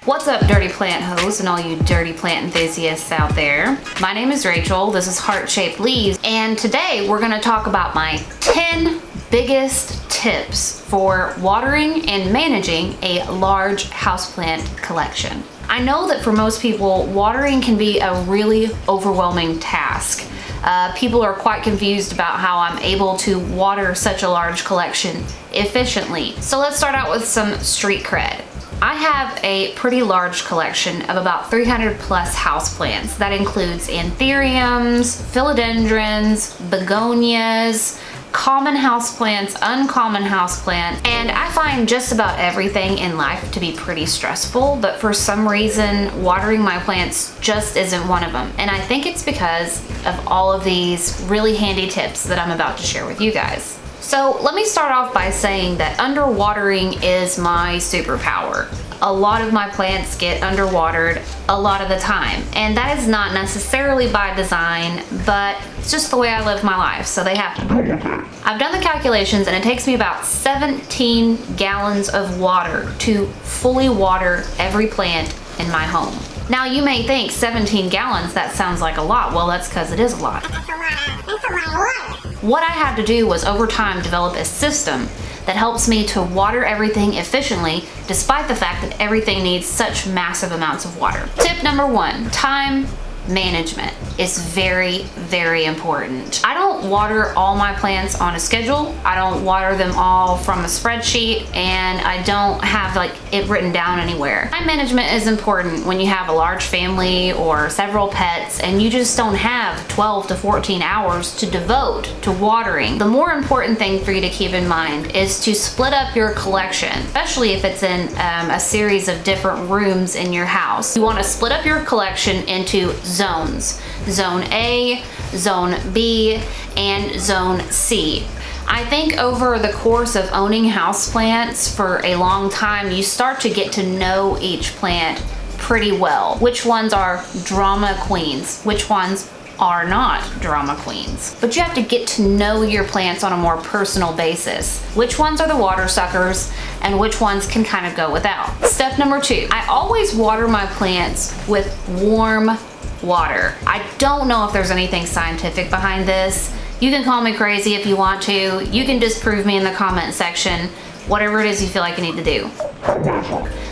What's up, dirty plant hoes and all you dirty plant enthusiasts out there? My name is Rachel, this is HeartShaped Leaves, and today we're gonna talk about my 10 biggest tips for watering and managing a large houseplant collection. I know that for most people, watering can be a really overwhelming task. People are quite confused about how I'm able to water such a large collection efficiently. So let's start out with some street cred. I have a pretty large collection of about 300 plus houseplants. That includes anthuriums, philodendrons, begonias, common houseplants, uncommon houseplants, and I find just about everything in life to be pretty stressful, but for some reason, watering my plants just isn't one of them. And I think it's because of all of these really handy tips that I'm about to share with you guys. So let me start off by saying that underwatering is my superpower. A lot of my plants get underwatered a lot of the time, and that is not necessarily by design, but it's just the way I live my life, so they have to. I've done the calculations and it takes me about 17 gallons of water to fully water every plant in my home. Now you may think 17 gallons, that sounds like a lot. Well, that's because it is a lot. That's a lot of water. What I had to do was over time develop a system that helps me to water everything efficiently despite the fact that everything needs such massive amounts of water. Tip number 1, time management is very, very important. I don't water all my plants on a schedule. I don't water them all from a spreadsheet, and I don't have like it written down anywhere. Time management is important when you have a large family or several pets and you just don't have 12 to 14 hours to devote to watering. The more important thing for you to keep in mind is to split up your collection, especially if it's in a series of different rooms in your house. You want to split up your collection into zones. Zone A, Zone B, and Zone C. I think over the course of owning houseplants for a long time, you start to get to know each plant pretty well. Which ones are drama queens, which ones are not drama queens. But you have to get to know your plants on a more personal basis. Which ones are the water suckers and which ones can kind of go without. Step number 2, I always water my plants with warm water. I don't know if there's anything scientific behind this. You can call me crazy if you want to. You can disprove me in the comment section. Whatever it is you feel like you need to do.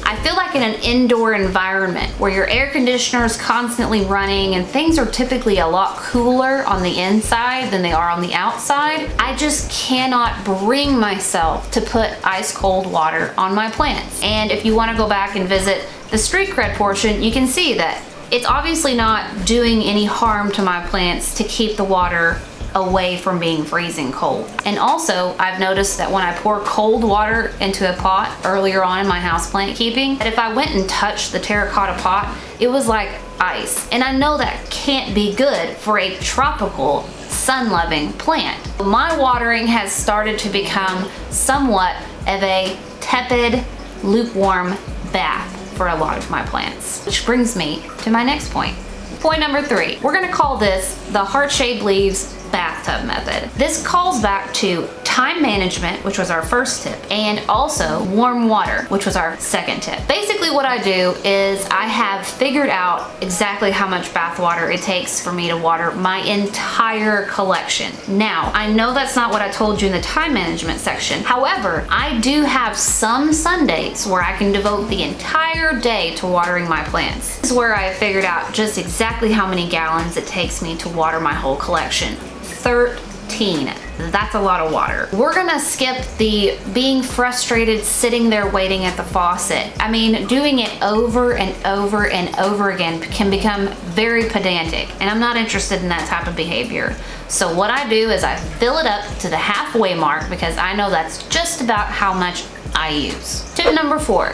I feel like in an indoor environment where your air conditioner is constantly running and things are typically a lot cooler on the inside than they are on the outside, I just cannot bring myself to put ice cold water on my plants. And if you want to go back and visit the street cred portion, you can see that it's obviously not doing any harm to my plants to keep the water away from being freezing cold. And also, I've noticed that when I pour cold water into a pot earlier on in my houseplant keeping, that if I went and touched the terracotta pot, it was like ice. And I know that can't be good for a tropical, sun-loving plant. My watering has started to become somewhat of a tepid, lukewarm bath for a lot of my plants. Which brings me to my next point. Point number 3, we're gonna call this the HeartShaped Leaves bathtub method. This calls back to time management, which was our first tip, and also warm water, which was our second tip. Basically what I do is I have figured out exactly how much bath water it takes for me to water my entire collection. Now, I know that's not what I told you in the time management section. However, I do have some Sundays where I can devote the entire day to watering my plants. This is where I figured out just exactly how many gallons it takes me to water my whole collection. 13. That's a lot of water. We're gonna skip the being frustrated sitting there waiting at the faucet. I mean, doing it over and over and over again can become very pedantic, and I'm not interested in that type of behavior. So what I do is I fill it up to the halfway mark because I know that's just about how much I use. Tip number 4,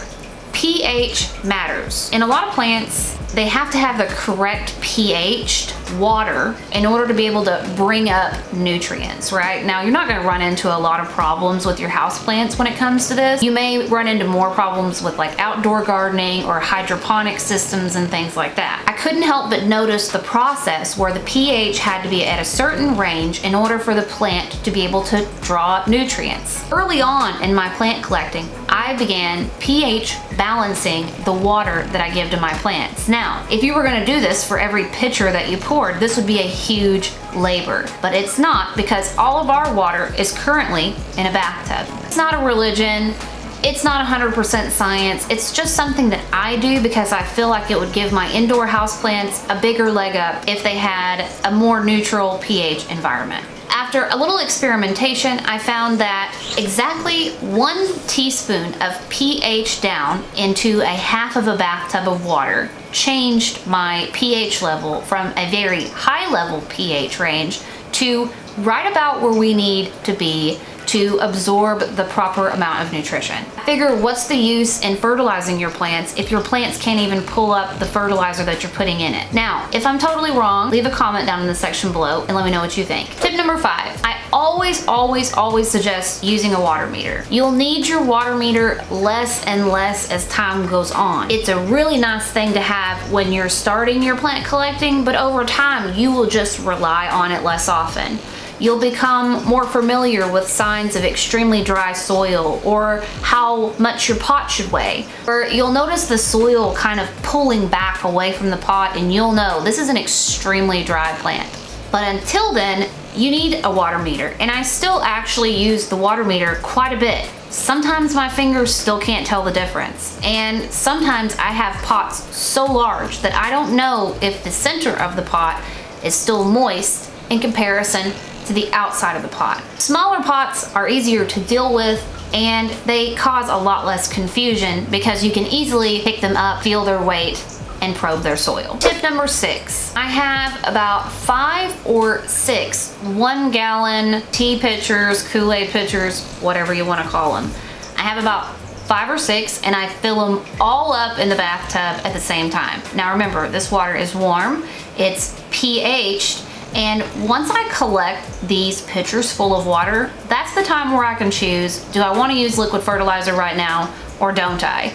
pH matters. In a lot of plants, they have to have the correct pH water in order to be able to bring up nutrients, right? Now, you're not gonna run into a lot of problems with your houseplants when it comes to this. You may run into more problems with like outdoor gardening or hydroponic systems and things like that. I couldn't help but notice the process where the pH had to be at a certain range in order for the plant to be able to draw up nutrients. Early on in my plant collecting, I began pH balancing the water that I give to my plants. Now, if you were gonna do this for every pitcher that you poured, this would be a huge labor, but it's not, because all of our water is currently in a bathtub. It's not a religion. It's not 100% science. It's just something that I do because I feel like it would give my indoor houseplants a bigger leg up if they had a more neutral pH environment. After a little experimentation, I found that exactly 1 teaspoon of pH down into a half of a bathtub of water changed my pH level from a very high level pH range to right about where we need to be to absorb the proper amount of nutrition. Figure, what's the use in fertilizing your plants if your plants can't even pull up the fertilizer that you're putting in it? Now, if I'm totally wrong, leave a comment down in the section below and let me know what you think. Tip number 5, I always suggest using a water meter. You'll need your water meter less and less as time goes on. It's a really nice thing to have when you're starting your plant collecting, but over time you will just rely on it less often. You'll become more familiar with signs of extremely dry soil or how much your pot should weigh. Or you'll notice the soil kind of pulling back away from the pot and you'll know this is an extremely dry plant. But until then, you need a water meter, and I still actually use the water meter quite a bit. Sometimes my fingers still can't tell the difference, and sometimes I have pots so large that I don't know if the center of the pot is still moist in comparison to the outside of the pot. Smaller pots are easier to deal with and they cause a lot less confusion because you can easily pick them up, feel their weight, and probe their soil. Tip number 6, I have about 5 or 6 1-gallon tea pitchers, Kool-Aid pitchers, whatever you want to call them. I have about 5 or 6 and I fill them all up in the bathtub at the same time. Now remember, this water is warm, it's pH'd, and once I collect these pitchers full of water, that's the time where I can choose, do I want to use liquid fertilizer right now or don't I?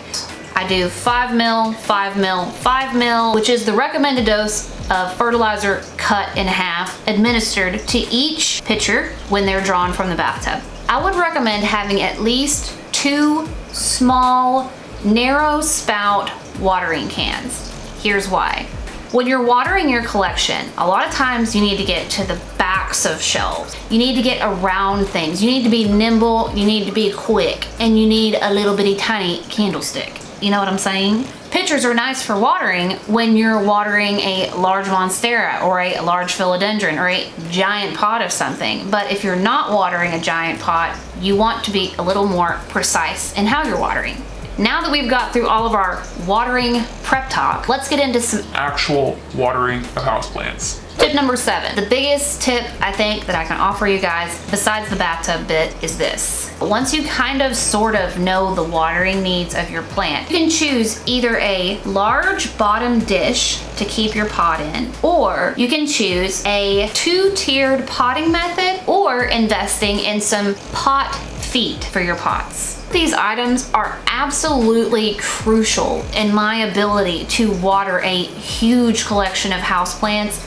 I do 5 mil, 5 mil, 5 mil, which is the recommended dose of fertilizer cut in half, administered to each pitcher when they're drawn from the bathtub. I would recommend having at least 2 small, narrow spout watering cans. Here's why. When you're watering your collection, a lot of times you need to get to the backs of shelves. You need to get around things. You need to be nimble, you need to be quick, and you need a little bitty tiny candlestick. You know what I'm saying? Pitchers are nice for watering when you're watering a large monstera or a large philodendron or a giant pot of something. But if you're not watering a giant pot, you want to be a little more precise in how you're watering. Now that we've got through all of our watering prep talk, let's get into some actual watering of houseplants. Tip number 7. The biggest tip I think that I can offer you guys, besides the bathtub bit, is this. Once you kind of sort of know the watering needs of your plant, you can choose either a large bottom dish to keep your pot in, or you can choose a 2-tiered potting method, or investing in some pot feet for your pots. These items are absolutely crucial in my ability to water a huge collection of houseplants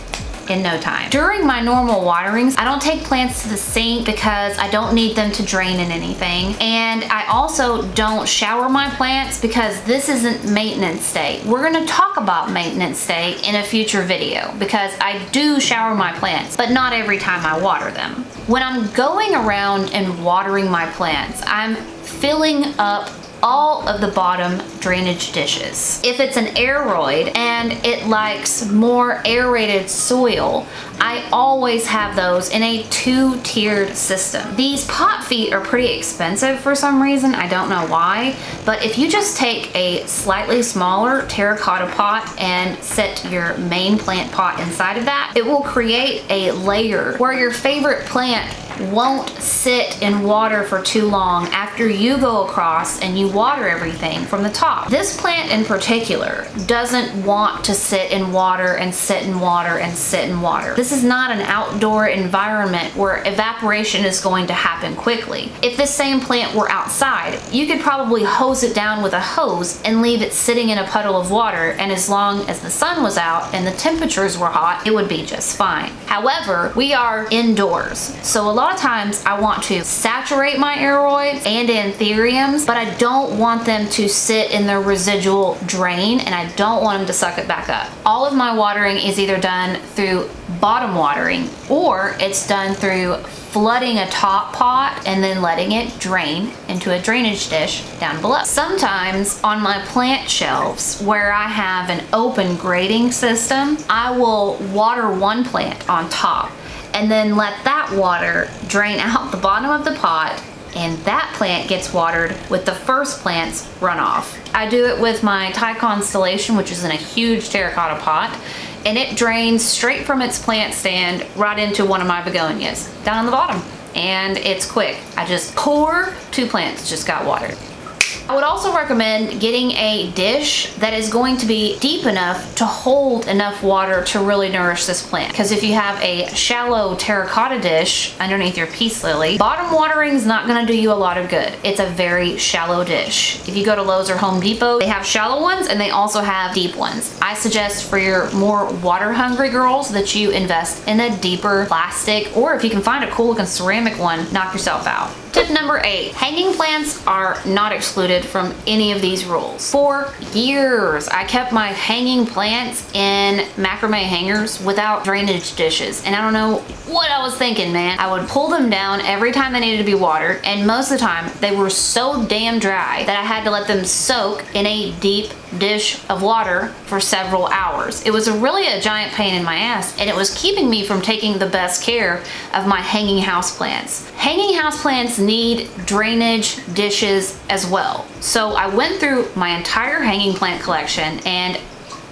in no time. During my normal waterings, I don't take plants to the sink because I don't need them to drain in anything. And I also don't shower my plants because this isn't maintenance day. We're gonna talk about maintenance day in a future video because I do shower my plants, but not every time I water them. When I'm going around and watering my plants, I'm filling up all of the bottom drainage dishes. If it's an aeroid and it likes more aerated soil, I always have those in a 2-tiered system. These pot feet are pretty expensive for some reason, I don't know why, but if you just take a slightly smaller terracotta pot and set your main plant pot inside of that, it will create a layer where your favorite plant won't sit in water for too long after you go across and you water everything from the top. This plant in particular doesn't want to sit in water and sit in water and sit in water. This is not an outdoor environment where evaporation is going to happen quickly. If this same plant were outside, you could probably hose it down with a hose and leave it sitting in a puddle of water, and as long as the sun was out and the temperatures were hot, it would be just fine. However, we are indoors, so a lot of times I want to saturate my aeroids and anthuriums, but I don't want them to sit in the residual drain, and I don't want them to suck it back up. All of my watering is either done through bottom watering, or it's done through flooding a top pot and then letting it drain into a drainage dish down below. Sometimes on my plant shelves where I have an open grading system, I will water one plant on top and then let that water drain out the bottom of the pot, and that plant gets watered with the first plant's runoff. I do it with my Thai constellation, which is in a huge terracotta pot, and it drains straight from its plant stand right into one of my begonias down on the bottom. And it's quick. I just pour, 2 plants just got watered. I would also recommend getting a dish that is going to be deep enough to hold enough water to really nourish this plant. Because if you have a shallow terracotta dish underneath your peace lily, bottom watering is not going to do you a lot of good. It's a very shallow dish. If you go to Lowe's or Home Depot, they have shallow ones and they also have deep ones. I suggest for your more water hungry girls that you invest in a deeper plastic, or if you can find a cool looking ceramic one, knock yourself out. Tip number 8, hanging plants are not excluded from any of these rules. For years, I kept my hanging plants in macrame hangers without drainage dishes, and I don't know what I was thinking, man. I would pull them down every time they needed to be watered, and most of the time they were so damn dry that I had to let them soak in a deep dish of water for several hours. It was really a giant pain in my ass, and it was keeping me from taking the best care of my hanging houseplants. Hanging houseplants need drainage dishes as well. So I went through my entire hanging plant collection, and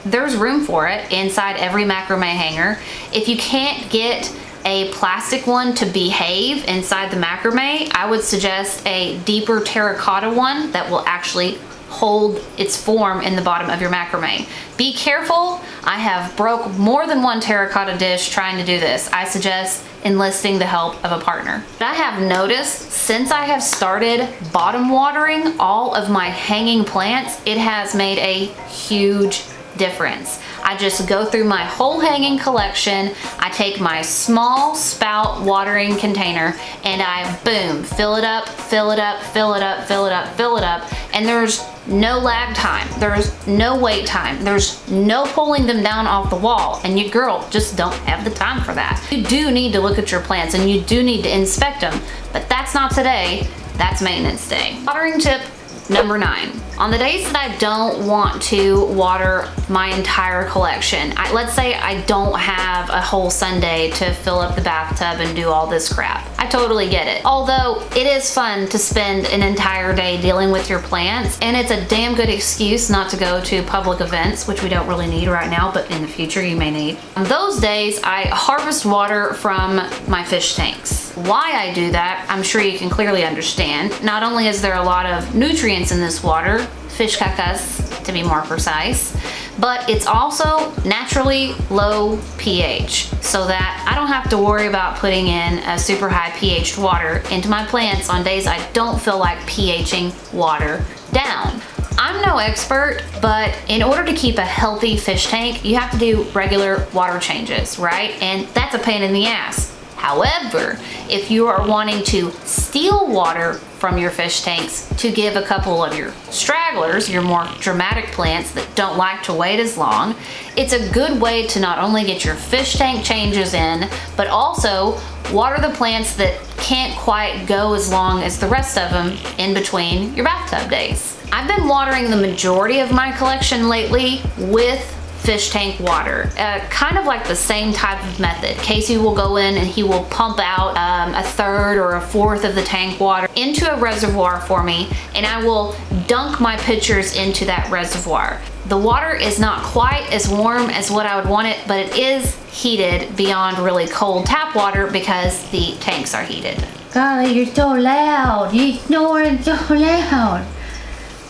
there's room for it inside every macrame hanger. If you can't get a plastic one to behave inside the macrame, I would suggest a deeper terracotta one that will actually hold its form in the bottom of your macrame. Be careful. I have broke more than one terracotta dish trying to do this. I suggest enlisting the help of a partner. I have noticed since I have started bottom watering all of my hanging plants, it has made a huge difference. I just go through my whole hanging collection. I take my small spout watering container and I boom, fill it up, fill it up, fill it up, fill it up, fill it up, and there's no lag time. There's no wait time. There's no pulling them down off the wall, and you girl just don't have the time for that. You do need to look at your plants and you do need to inspect them, but that's not today. That's maintenance day. Watering tip number 9. On the days that I don't want to water my entire collection, let's say I don't have a whole Sunday to fill up the bathtub and do all this crap. I totally get it. Although it is fun to spend an entire day dealing with your plants, and it's a damn good excuse not to go to public events, which we don't really need right now, but in the future you may need. On those days, I harvest water from my fish tanks. Why I do that, I'm sure you can clearly understand. Not only is there a lot of nutrients in this water, fish cacas to be more precise, but it's also naturally low pH, so that I don't have to worry about putting in a super high pH water into my plants on days I don't feel like pHing water down. I'm no expert, but in order to keep a healthy fish tank, you have to do regular water changes, right? And that's a pain in the ass. However, if you are wanting to steal water from your fish tanks to give a couple of your stragglers, your more dramatic plants that don't like to wait as long, it's a good way to not only get your fish tank changes in, but also water the plants that can't quite go as long as the rest of them in between your bathtub days. I've been watering the majority of my collection lately with fish tank water, kind of like the same type of method. Casey will go in and he will pump out a third or a fourth of the tank water into a reservoir for me, and I will dunk my pitchers into that reservoir. The water is not quite as warm as what I would want it, but it is heated beyond really cold tap water because the tanks are heated. Golly, you're so loud. You're snoring so loud.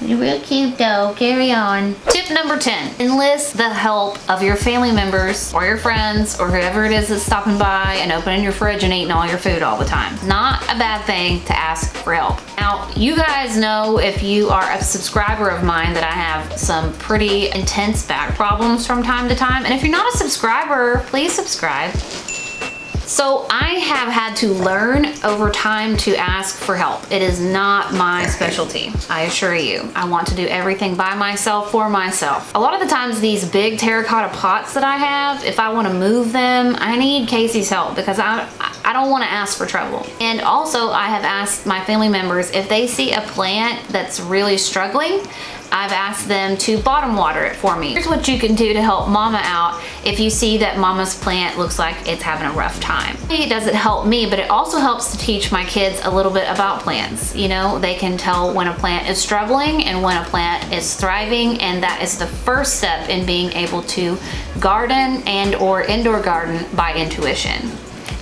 You're real cute though. Carry on. Tip number 10, enlist the help of your family members or your friends or whoever it is that's stopping by and opening your fridge and eating all your food all the time. Not a bad thing to ask for help. Now, you guys know, if you are a subscriber of mine, that I have some pretty intense back problems from time to time. And if you're not a subscriber, please subscribe. So I have had to learn over time to ask for help. It is not my specialty, I assure you. I want to do everything by myself for myself. A lot of the times these big terracotta pots that I have, if I want to move them, I need Casey's help because I don't want to ask for trouble. And also I have asked my family members if they see a plant that's really struggling, I've asked them to bottom water it for me. Here's what you can do to help mama out if you see that mama's plant looks like it's having a rough time. It doesn't help me, but it also helps to teach my kids a little bit about plants. You know, they can tell when a plant is struggling and when a plant is thriving, and that is the first step in being able to garden and or indoor garden by intuition.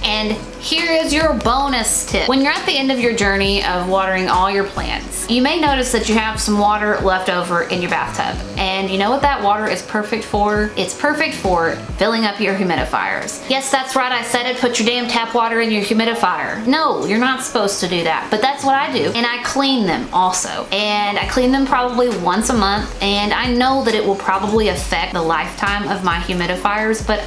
And here is your bonus tip. When you're at the end of your journey of watering all your plants, you may notice that you have some water left over in your bathtub. And you know what that water is perfect for? It's perfect for filling up your humidifiers. Yes, that's right, I said it, put your damn tap water in your humidifier. No, you're not supposed to do that, but that's what I do. And I clean them also. And I clean them probably once a month, and I know that it will probably affect the lifetime of my humidifiers, but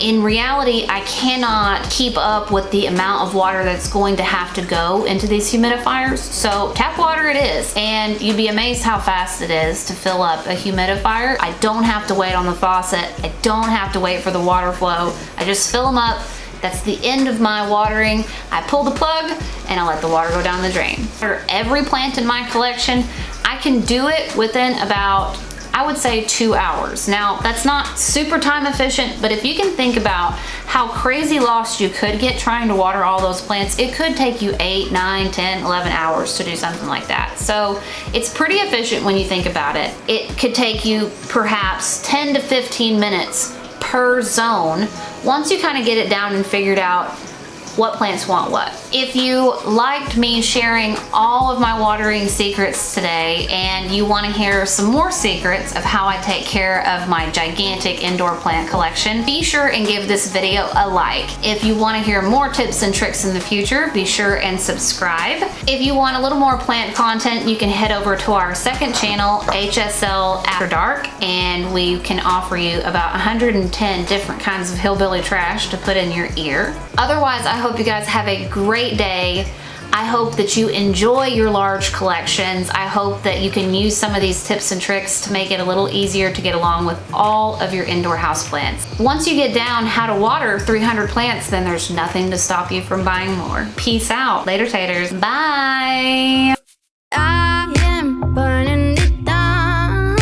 in reality, I cannot keep up with the amount of water that's going to have to go into these humidifiers. So tap water it is, and you'd be amazed how fast it is to fill up a humidifier. I don't have to wait on the faucet. I don't have to wait for the water flow. I just fill them up. That's the end of my watering. I pull the plug and I let the water go down the drain. For every plant in my collection, I can do it within about, I would say, 2 hours. Now, that's not super time efficient, but if you can think about how crazy lost you could get trying to water all those plants, it could take you 8, 9, 10, 11 hours to do something like that. So it's pretty efficient when you think about it. It could take you perhaps 10 to 15 minutes per zone once you kind of get it down and figured out what plants want what. If you liked me sharing all of my watering secrets today and you want to hear some more secrets of how I take care of my gigantic indoor plant collection, be sure and give this video a like. If you want to hear more tips and tricks in the future, be sure and subscribe. If you want a little more plant content, you can head over to our second channel, HSL After Dark, and we can offer you about 110 different kinds of hillbilly trash to put in your ear. Otherwise, I hope you guys have a great day. I hope that you enjoy your large collections. I hope that you can use some of these tips and tricks to make it a little easier to get along with all of your indoor houseplants. Once you get down how to water 300 plants, then there's nothing to stop you from buying more. Peace out. Later, taters. Bye. I am burning it down.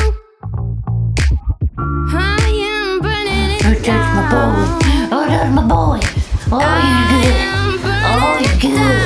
I am burning it Oh, that's my boy. Oh, that's my boy. Oh, you're good. Oh, you're good.